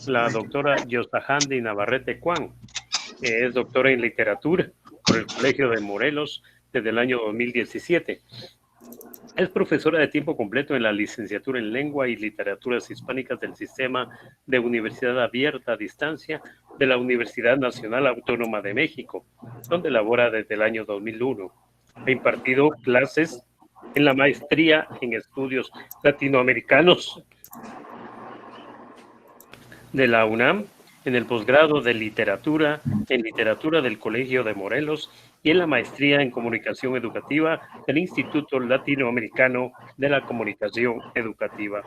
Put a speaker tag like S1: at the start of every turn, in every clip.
S1: la doctora Yosahandi Navarrete Cuán, que es doctora en literatura por el Colegio de Morelos desde el año 2017. Es profesora de tiempo completo en la licenciatura en Lengua y Literaturas Hispánicas del Sistema de Universidad Abierta a Distancia de la Universidad Nacional Autónoma de México, donde labora desde el año 2001. Ha impartido clases en la maestría en estudios latinoamericanos de la UNAM, en el posgrado de literatura, en literatura del Colegio de Morelos y en la maestría en comunicación educativa del Instituto Latinoamericano de la Comunicación Educativa.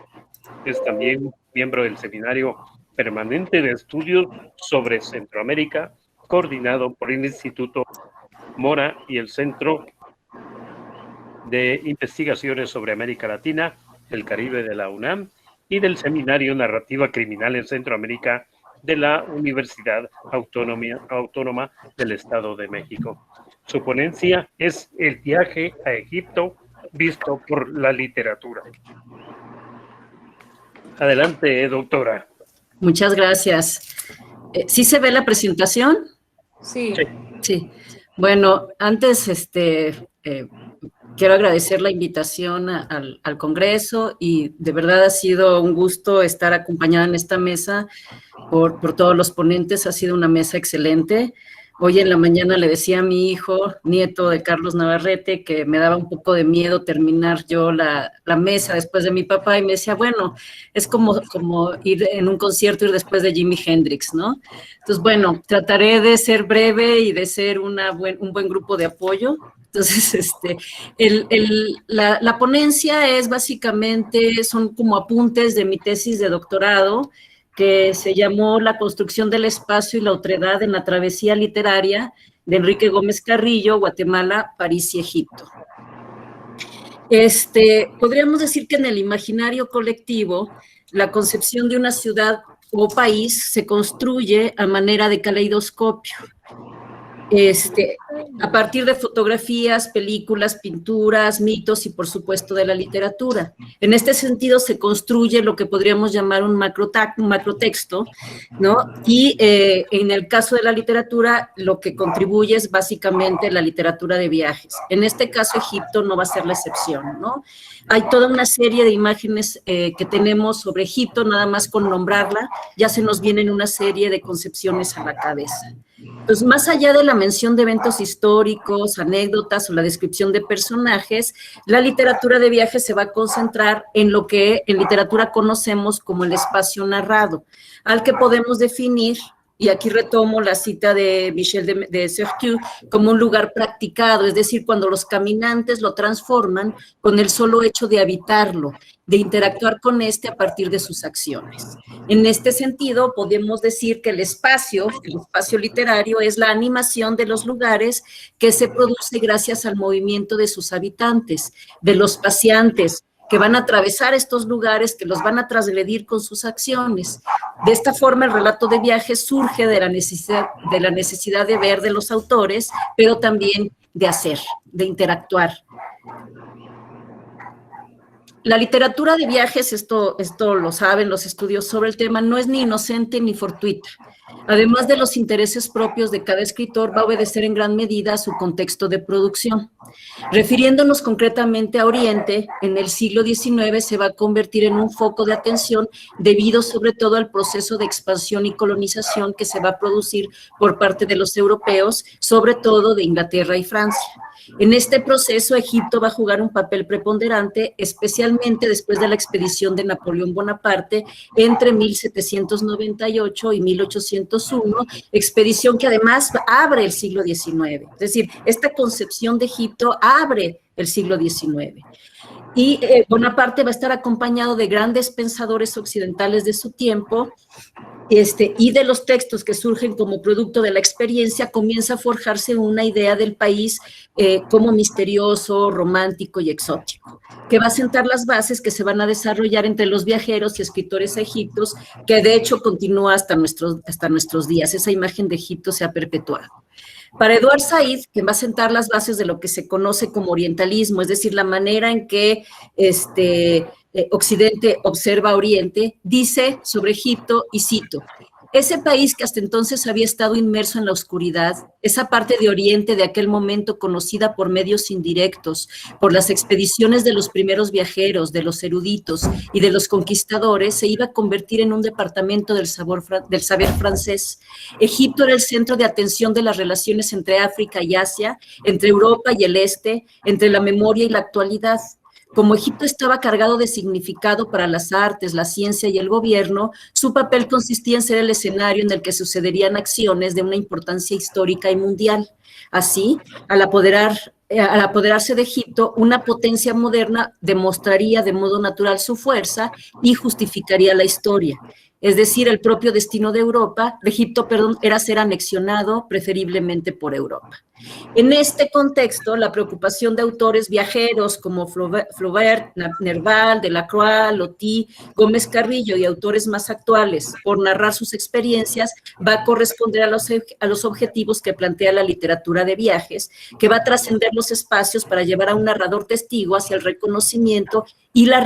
S1: Es también miembro del Seminario Permanente de Estudios sobre Centroamérica, coordinado por el Instituto Mora y el Centro de Investigaciones sobre América Latina, el Caribe de la UNAM y del Seminario Narrativa Criminal en Centroamérica de la Universidad Autónoma del Estado de México. Su ponencia es El viaje a Egipto visto por la literatura. Adelante, doctora.
S2: Muchas gracias. ¿Sí se ve la presentación?
S3: Sí.
S2: Sí. Bueno, antes quiero agradecer la invitación al Congreso y de verdad ha sido un gusto estar acompañada en esta mesa por todos los ponentes. Ha sido una mesa excelente. Hoy en la mañana le decía a mi hijo, nieto de Carlos Navarrete, que me daba un poco de miedo terminar yo la mesa después de mi papá, y me decía, bueno, es como ir en un concierto, ir después de Jimi Hendrix, ¿no? Entonces, bueno, trataré de ser breve y de ser un buen grupo de apoyo. Entonces, la ponencia es básicamente, son como apuntes de mi tesis de doctorado, que se llamó La construcción del espacio y la otredad en la travesía literaria de Enrique Gómez Carrillo, Guatemala, París y Egipto. Podríamos decir que en el imaginario colectivo, la concepción de una ciudad o país se construye a manera de caleidoscopio. A partir de fotografías, películas, pinturas, mitos y, por supuesto, de la literatura. En este sentido, se construye lo que podríamos llamar un macrotexto, ¿no? Y en el caso de la literatura, lo que contribuye es básicamente la literatura de viajes. En este caso, Egipto no va a ser la excepción, ¿no? Hay toda una serie de imágenes que tenemos sobre Egipto, nada más con nombrarla, ya se nos vienen una serie de concepciones a la cabeza. Entonces, más allá de la mención de eventos históricos, anécdotas o la descripción de personajes, la literatura de viajes se va a concentrar en lo que en literatura conocemos como el espacio narrado, al que podemos definir, y aquí retomo la cita de Michel de Certeau, como un lugar practicado, es decir, cuando los caminantes lo transforman con el solo hecho de habitarlo, de interactuar con a partir de sus acciones. En este sentido, podemos decir que el espacio literario es la animación de los lugares que se produce gracias al movimiento de sus habitantes, de los paseantes, que van a atravesar estos lugares, que los van a transgredir con sus acciones. De esta forma, el relato de viajes surge de la necesidad de ver de los autores, pero también de hacer, de interactuar. La literatura de viajes, esto lo saben los estudios sobre el tema, no es ni inocente ni fortuita. Además de los intereses propios de cada escritor, va a obedecer en gran medida a su contexto de producción. Refiriéndonos concretamente a Oriente, en el siglo XIX se va a convertir en un foco de atención debido sobre todo al proceso de expansión y colonización que se va a producir por parte de los europeos, sobre todo de Inglaterra y Francia. En este proceso, Egipto va a jugar un papel preponderante, especialmente después de la expedición de Napoleón Bonaparte entre 1798 y 1801, expedición que además abre el siglo XIX. Es decir, esta concepción de Egipto abre el siglo XIX. Y Bonaparte va a estar acompañado de grandes pensadores occidentales de su tiempo, y de los textos que surgen como producto de la experiencia, comienza a forjarse una idea del país como misterioso, romántico y exótico, que va a sentar las bases que se van a desarrollar entre los viajeros y escritores egipcios, que de hecho continúa hasta nuestros días. Esa imagen de Egipto se ha perpetuado. Para Edward Said, que va a sentar las bases de lo que se conoce como orientalismo, es decir, la manera en que Occidente observa Oriente, dice sobre Egipto, y cito: ese país que hasta entonces había estado inmerso en la oscuridad, esa parte de Oriente de aquel momento conocida por medios indirectos, por las expediciones de los primeros viajeros, de los eruditos y de los conquistadores, se iba a convertir en un departamento del saber francés. Egipto era el centro de atención de las relaciones entre África y Asia, entre Europa y el Este, entre la memoria y la actualidad. Como Egipto estaba cargado de significado para las artes, la ciencia y el gobierno, su papel consistía en ser el escenario en el que sucederían acciones de una importancia histórica y mundial. Así, al apoderarse de Egipto, una potencia moderna demostraría de modo natural su fuerza y justificaría la historia. Es decir, el propio destino de Egipto, era ser anexionado preferiblemente por Europa. En este contexto, la preocupación de autores viajeros como Flaubert, Nerval, Delacroix, Loti, Gómez Carrillo y autores más actuales por narrar sus experiencias va a corresponder a los objetivos que plantea la literatura de viajes, que va a trascender los espacios para llevar a un narrador testigo hacia el reconocimiento y la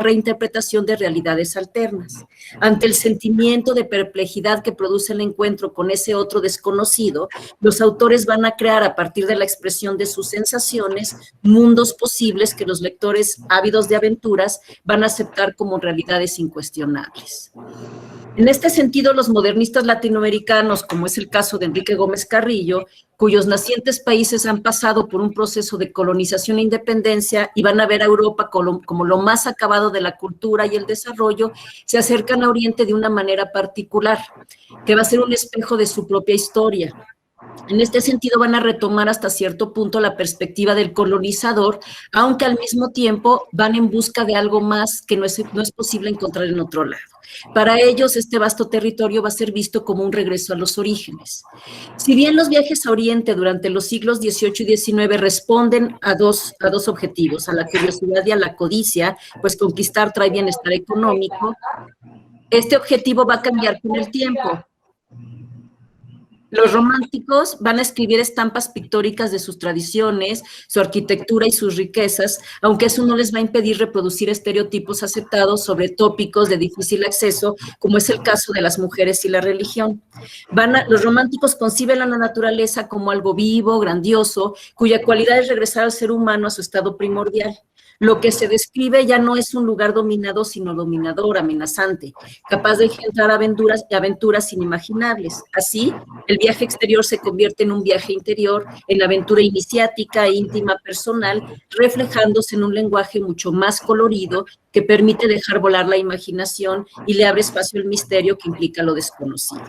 S2: reinterpretación de realidades alternas. Ante el sentimiento de perplejidad que produce el encuentro con ese otro desconocido, los autores van a crear a partir de la expresión de sus sensaciones mundos posibles que los lectores ávidos de aventuras van a aceptar como realidades incuestionables. En este sentido, los modernistas latinoamericanos, como es el caso de Enrique Gómez Carrillo, cuyos nacientes países han pasado por un proceso de colonización e independencia y van a ver a Europa como lo más acabado de la cultura y el desarrollo, se acercan a Oriente de una manera particular, que va a ser un espejo de su propia historia. En este sentido van a retomar hasta cierto punto la perspectiva del colonizador, aunque al mismo tiempo van en busca de algo más que no es posible encontrar en otro lado. Para ellos, este vasto territorio va a ser visto como un regreso a los orígenes. Si bien los viajes a Oriente durante los siglos XVIII y XIX responden a dos objetivos, a la curiosidad y a la codicia, pues conquistar trae bienestar económico, este objetivo va a cambiar con el tiempo. Los románticos van a escribir estampas pictóricas de sus tradiciones, su arquitectura y sus riquezas, aunque eso no les va a impedir reproducir estereotipos aceptados sobre tópicos de difícil acceso, como es el caso de las mujeres y la religión. Los románticos conciben a la naturaleza como algo vivo, grandioso, cuya cualidad es regresar al ser humano a su estado primordial. Lo que se describe ya no es un lugar dominado, sino dominador, amenazante, capaz de engendrar aventuras inimaginables. Así, el viaje exterior se convierte en un viaje interior, en aventura iniciática e íntima personal, reflejándose en un lenguaje mucho más colorido que permite dejar volar la imaginación y le abre espacio al misterio que implica lo desconocido.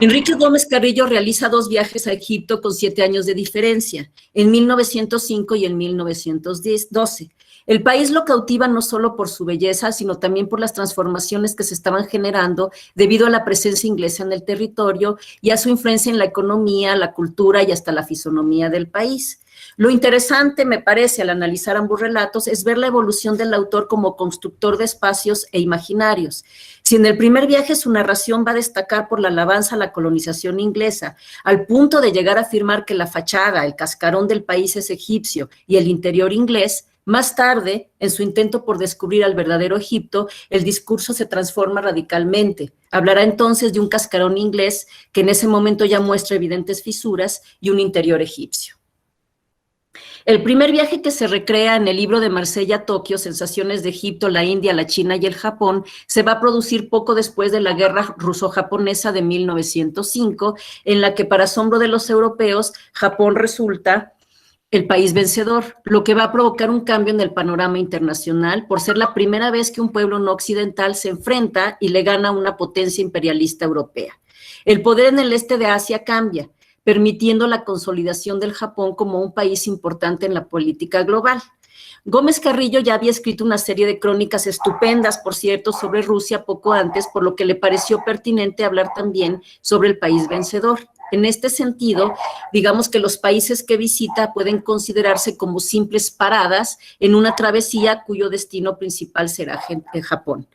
S2: Enrique Gómez Carrillo realiza 2 viajes a Egipto con 7 años de diferencia, en 1905 y en 1912. El país lo cautiva no solo por su belleza, sino también por las transformaciones que se estaban generando debido a la presencia inglesa en el territorio y a su influencia en la economía, la cultura y hasta la fisonomía del país. Lo interesante, me parece, al analizar ambos relatos, es ver la evolución del autor como constructor de espacios e imaginarios. Si en el primer viaje su narración va a destacar por la alabanza a la colonización inglesa, al punto de llegar a afirmar que la fachada, el cascarón del país es egipcio y el interior inglés, más tarde, en su intento por descubrir al verdadero Egipto, el discurso se transforma radicalmente. Hablará entonces de un cascarón inglés que en ese momento ya muestra evidentes fisuras y un interior egipcio. El primer viaje que se recrea en el libro de Marsella a Tokio, Sensaciones de Egipto, la India, la China y el Japón, se va a producir poco después de la guerra ruso-japonesa de 1905, en la que, para asombro de los europeos, Japón resulta el país vencedor, lo que va a provocar un cambio en el panorama internacional por ser la primera vez que un pueblo no occidental se enfrenta y le gana a una potencia imperialista europea. El poder en el este de Asia cambia, permitiendo la consolidación del Japón como un país importante en la política global. Gómez Carrillo ya había escrito una serie de crónicas estupendas, por cierto, sobre Rusia poco antes, por lo que le pareció pertinente hablar también sobre el país vencedor. En este sentido, digamos que los países que visita pueden considerarse como simples paradas en una travesía cuyo destino principal será Japón.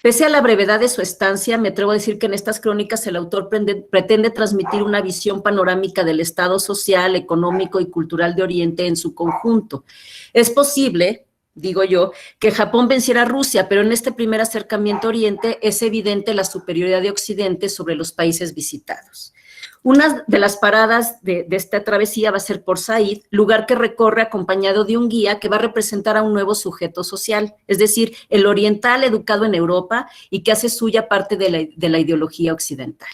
S2: Pese a la brevedad de su estancia, me atrevo a decir que en estas crónicas el autor pretende transmitir una visión panorámica del estado social, económico y cultural de Oriente en su conjunto. Es posible, digo yo, que Japón venciera a Rusia, pero en este primer acercamiento a Oriente es evidente la superioridad de Occidente sobre los países visitados. Una de las paradas de esta travesía va a ser Port Said, lugar que recorre acompañado de un guía que va a representar a un nuevo sujeto social, es decir, el oriental educado en Europa y que hace suya parte de la ideología occidental.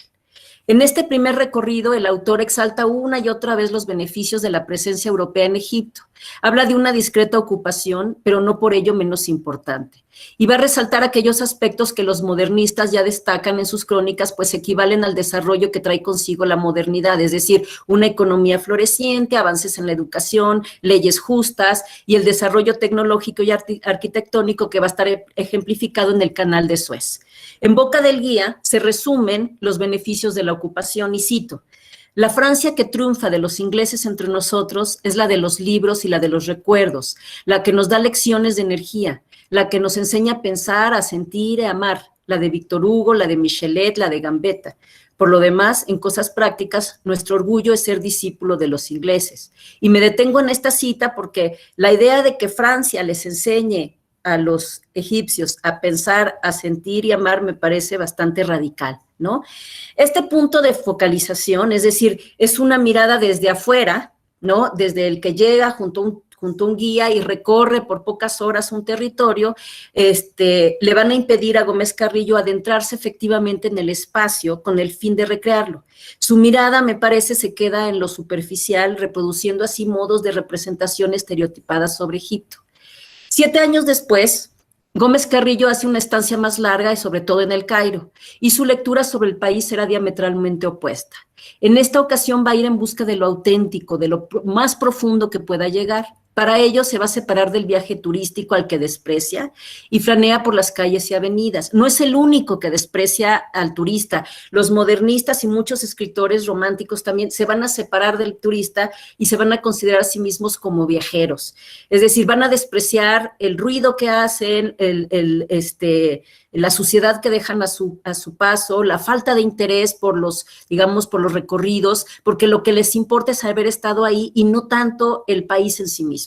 S2: En este primer recorrido, el autor exalta una y otra vez los beneficios de la presencia europea en Egipto. Habla de una discreta ocupación, pero no por ello menos importante. Y va a resaltar aquellos aspectos que los modernistas ya destacan en sus crónicas, pues equivalen al desarrollo que trae consigo la modernidad, es decir, una economía floreciente, avances en la educación, leyes justas y el desarrollo tecnológico y arquitectónico que va a estar ejemplificado en el Canal de Suez. En boca del guía se resumen los beneficios de la ocupación y cito: la Francia que triunfa de los ingleses entre nosotros es la de los libros y la de los recuerdos, la que nos da lecciones de energía, la que nos enseña a pensar, a sentir y a amar, la de Víctor Hugo, la de Michelet, la de Gambetta. Por lo demás, en cosas prácticas, nuestro orgullo es ser discípulo de los ingleses. Y me detengo en esta cita porque la idea de que Francia les enseñe a los egipcios a pensar, a sentir y amar me parece bastante radical, ¿no? Este punto de focalización, es decir, es una mirada desde afuera, ¿no? Desde el que llega junto a un guía y recorre por pocas horas un territorio, le van a impedir a Gómez Carrillo adentrarse efectivamente en el espacio con el fin de recrearlo. Su mirada, me parece, se queda en lo superficial, reproduciendo así modos de representación estereotipada sobre Egipto. 7 años después, Gómez Carrillo hace una estancia más larga y sobre todo en el Cairo, y su lectura sobre el país será diametralmente opuesta. En esta ocasión va a ir en busca de lo auténtico, de lo más profundo que pueda llegar. Para ello se va a separar del viaje turístico al que desprecia y flanea por las calles y avenidas. No es el único que desprecia al turista. Los modernistas y muchos escritores románticos también se van a separar del turista y se van a considerar a sí mismos como viajeros. Es decir, van a despreciar el ruido que hacen, la suciedad que dejan a su paso, la falta de interés por los recorridos, porque lo que les importa es haber estado ahí y no tanto el país en sí mismo.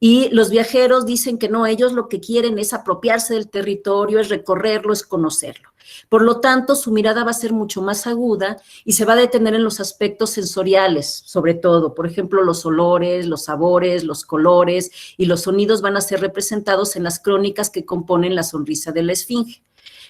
S2: Y los viajeros dicen que no, ellos lo que quieren es apropiarse del territorio, es recorrerlo, es conocerlo. Por lo tanto, su mirada va a ser mucho más aguda y se va a detener en los aspectos sensoriales, sobre todo. Por ejemplo, los olores, los sabores, los colores y los sonidos van a ser representados en las crónicas que componen La sonrisa de la Esfinge.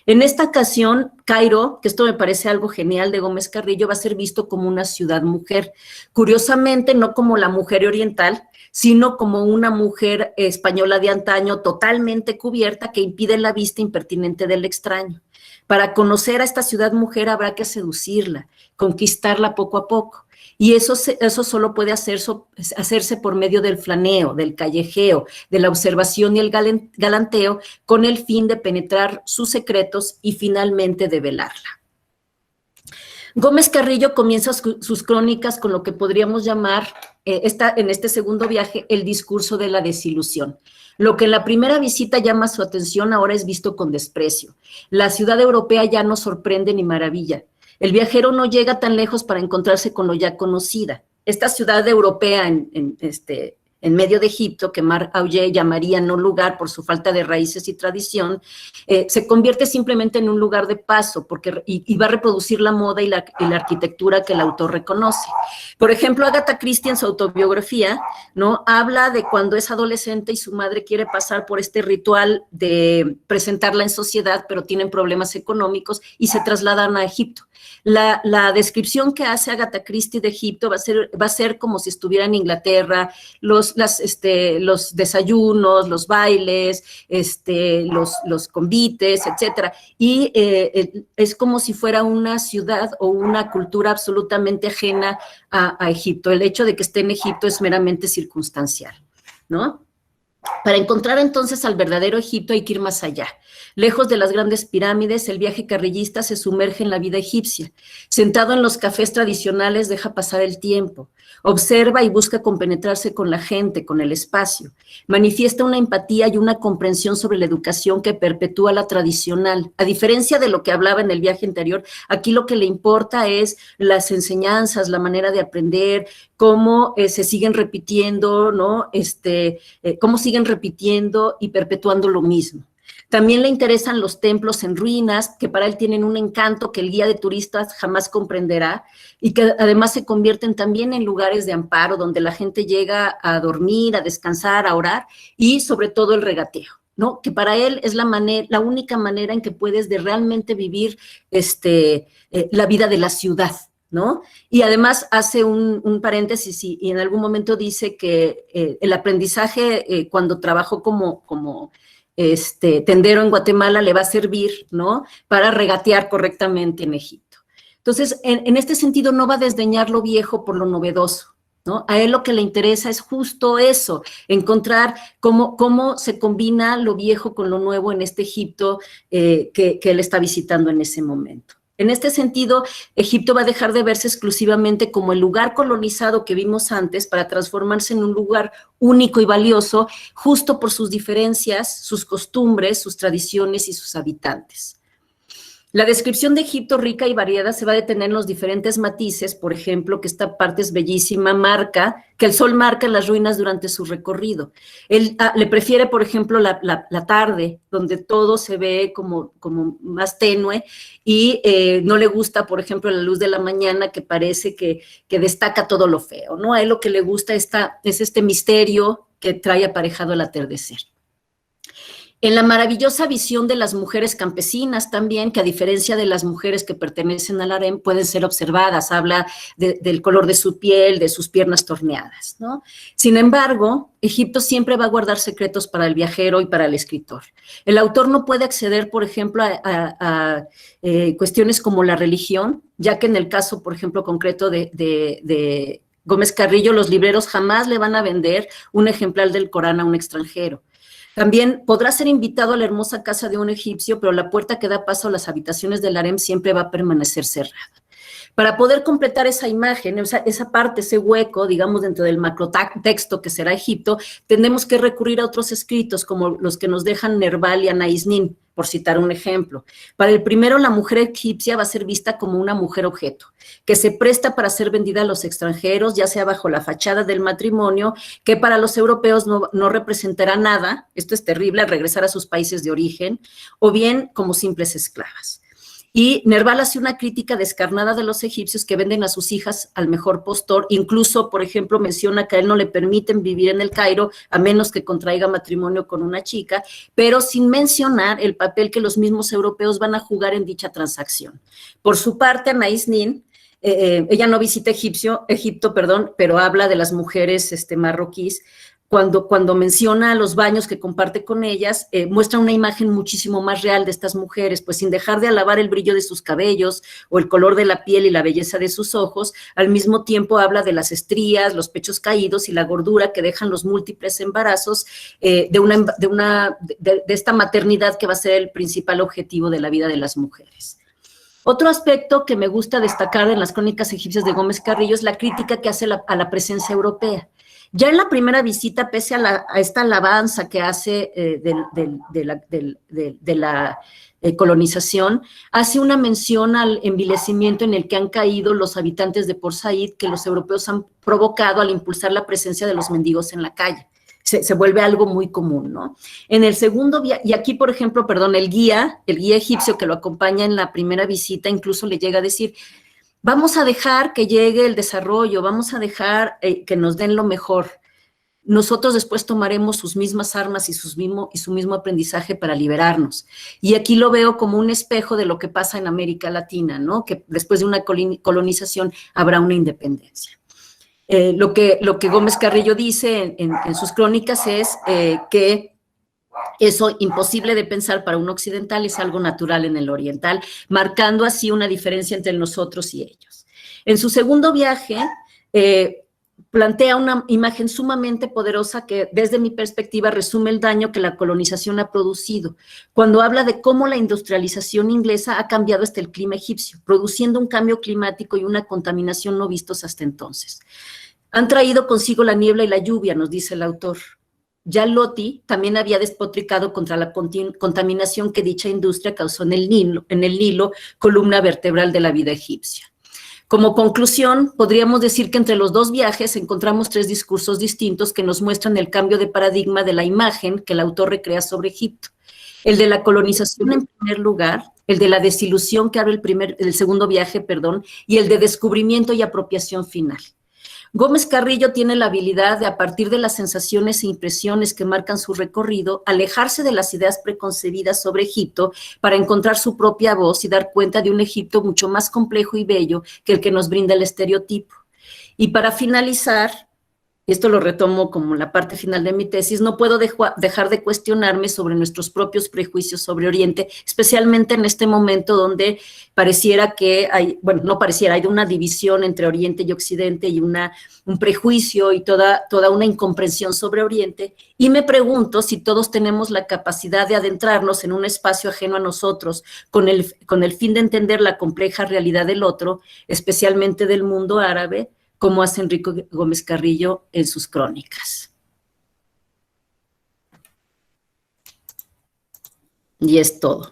S2: En esta ocasión, Cairo, que esto me parece algo genial de Gómez Carrillo, va a ser visto como una ciudad mujer. Curiosamente, no como la mujer oriental, sino como una mujer española de antaño totalmente cubierta que impide la vista impertinente del extraño. Para conocer a esta ciudad mujer habrá que seducirla, conquistarla poco a poco. Y eso solo puede hacerse por medio del flaneo, del callejeo, de la observación y el galanteo, con el fin de penetrar sus secretos y finalmente de velarla. Gómez Carrillo comienza sus crónicas con lo que podríamos llamar, en este segundo viaje, el discurso de la desilusión. Lo que en la primera visita llama su atención ahora es visto con desprecio. La ciudad europea ya no sorprende ni maravilla. El viajero no llega tan lejos para encontrarse con lo ya conocida. Esta ciudad europea en medio de Egipto, que Marc Augé llamaría no lugar por su falta de raíces y tradición, se convierte simplemente en un lugar de paso y va a reproducir la moda y la arquitectura que el autor reconoce. Por ejemplo, Agatha Christie en su autobiografía, ¿no?, habla de cuando es adolescente y su madre quiere pasar por este ritual de presentarla en sociedad, pero tienen problemas económicos y se trasladan a Egipto. La descripción que hace Agatha Christie de Egipto va a ser como si estuviera en Inglaterra, los desayunos, los bailes, los convites, etcétera. Y es como si fuera una ciudad o una cultura absolutamente ajena a Egipto. El hecho de que esté en Egipto es meramente circunstancial, ¿no? Para encontrar entonces al verdadero Egipto hay que ir más allá. Lejos de las grandes pirámides, el viaje carrillista se sumerge en la vida egipcia. Sentado en los cafés tradicionales, deja pasar el tiempo. Observa y busca compenetrarse con la gente, con el espacio. Manifiesta una empatía y una comprensión sobre la educación que perpetúa la tradicional. A diferencia de lo que hablaba en el viaje anterior, aquí lo que le importa es las enseñanzas, la manera de aprender, cómo se siguen repitiendo, ¿no? Cómo siguen repitiendo y perpetuando lo mismo. También le interesan los templos en ruinas, que para él tienen un encanto que el guía de turistas jamás comprenderá y que además se convierten también en lugares de amparo donde la gente llega a dormir, a descansar, a orar y sobre todo el regateo, ¿no? Que para él es la única manera en que puedes de realmente vivir la vida de la ciudad, ¿no? Y además hace un paréntesis y en algún momento dice que el aprendizaje cuando trabajó como tendero en Guatemala le va a servir, ¿no? Para regatear correctamente en Egipto. Entonces, en este sentido, no va a desdeñar lo viejo por lo novedoso, ¿no? A él lo que le interesa es justo eso, encontrar cómo se combina lo viejo con lo nuevo en este Egipto que él está visitando en ese momento. En este sentido, Egipto va a dejar de verse exclusivamente como el lugar colonizado que vimos antes para transformarse en un lugar único y valioso, justo por sus diferencias, sus costumbres, sus tradiciones y sus habitantes. La descripción de Egipto rica y variada se va a detener en los diferentes matices, por ejemplo, que esta parte es bellísima, que el sol marca las ruinas durante su recorrido. Él le prefiere, por ejemplo, la tarde, donde todo se ve como más tenue, y no le gusta, por ejemplo, la luz de la mañana, que parece que destaca todo lo feo, ¿no? A él lo que le gusta es este misterio que trae aparejado el atardecer. En la maravillosa visión de las mujeres campesinas también, que a diferencia de las mujeres que pertenecen al harem, pueden ser observadas, habla del color de su piel, de sus piernas torneadas, ¿no? Sin embargo, Egipto siempre va a guardar secretos para el viajero y para el escritor. El autor no puede acceder, por ejemplo, a cuestiones como la religión, ya que en el caso, por ejemplo, concreto de Gómez Carrillo, los libreros jamás le van a vender un ejemplar del Corán a un extranjero. También podrá ser invitado a la hermosa casa de un egipcio, pero la puerta que da paso a las habitaciones del harem siempre va a permanecer cerrada. Para poder completar esa imagen, esa parte, ese hueco, digamos, dentro del macrotexto que será Egipto, tendremos que recurrir a otros escritos, como los que nos dejan Nerval y Anaïs Nin, por citar un ejemplo. Para el primero, la mujer egipcia va a ser vista como una mujer objeto, que se presta para ser vendida a los extranjeros, ya sea bajo la fachada del matrimonio, que para los europeos no representará nada, esto es terrible, al regresar a sus países de origen, o bien como simples esclavas. Y Nerval hace una crítica descarnada de los egipcios que venden a sus hijas al mejor postor, incluso, por ejemplo, menciona que a él no le permiten vivir en el Cairo a menos que contraiga matrimonio con una chica, pero sin mencionar el papel que los mismos europeos van a jugar en dicha transacción. Por su parte, Anaïs Nin, ella no visita Egipto, pero habla de las mujeres marroquíes. Cuando menciona los baños que comparte con ellas, muestra una imagen muchísimo más real de estas mujeres, pues sin dejar de alabar el brillo de sus cabellos o el color de la piel y la belleza de sus ojos, al mismo tiempo habla de las estrías, los pechos caídos y la gordura que dejan los múltiples embarazos de esta maternidad que va a ser el principal objetivo de la vida de las mujeres. Otro aspecto que me gusta destacar en las crónicas egipcias de Gómez Carrillo es la crítica que hace a la presencia europea. Ya en la primera visita, pese a esta alabanza que hace de la colonización, hace una mención al envilecimiento en el que han caído los habitantes de Port Said, que los europeos han provocado al impulsar la presencia de los mendigos en la calle. Se vuelve algo muy común, ¿no? En el segundo viaje, y aquí, por ejemplo, el guía egipcio que lo acompaña en la primera visita, incluso le llega a decir: vamos a dejar que llegue el desarrollo, vamos a dejar que nos den lo mejor. Nosotros después tomaremos sus mismas armas y su mismo aprendizaje para liberarnos. Y aquí lo veo como un espejo de lo que pasa en América Latina, ¿no? Que después de una colonización habrá una independencia. Lo que Gómez Carrillo dice en sus crónicas es que eso imposible de pensar para un occidental es algo natural en el oriental, marcando así una diferencia entre nosotros y ellos. En su segundo viaje, plantea una imagen sumamente poderosa que, desde mi perspectiva, resume el daño que la colonización ha producido, cuando habla de cómo la industrialización inglesa ha cambiado hasta el clima egipcio, produciendo un cambio climático y una contaminación no vistos hasta entonces. Han traído consigo la niebla y la lluvia, nos dice el autor. Ya Loti también había despotricado contra la contaminación que dicha industria causó en el Nilo, columna vertebral de la vida egipcia. Como conclusión, podríamos decir que entre los dos viajes encontramos 3 discursos distintos que nos muestran el cambio de paradigma de la imagen que el autor recrea sobre Egipto. El de la colonización en primer lugar, el de la desilusión que abre el segundo viaje, y el de descubrimiento y apropiación final. Gómez Carrillo tiene la habilidad de, a partir de las sensaciones e impresiones que marcan su recorrido, alejarse de las ideas preconcebidas sobre Egipto para encontrar su propia voz y dar cuenta de un Egipto mucho más complejo y bello que el que nos brinda el estereotipo. Y para finalizar, esto lo retomo como la parte final de mi tesis, no puedo dejar de cuestionarme sobre nuestros propios prejuicios sobre Oriente, especialmente en este momento donde pareciera que hay, bueno, no pareciera, hay una división entre Oriente y Occidente y un prejuicio y toda una incomprensión sobre Oriente, y me pregunto si todos tenemos la capacidad de adentrarnos en un espacio ajeno a nosotros con el fin de entender la compleja realidad del otro, especialmente del mundo árabe, como hace Enrique Gómez Carrillo en sus crónicas. Y es todo.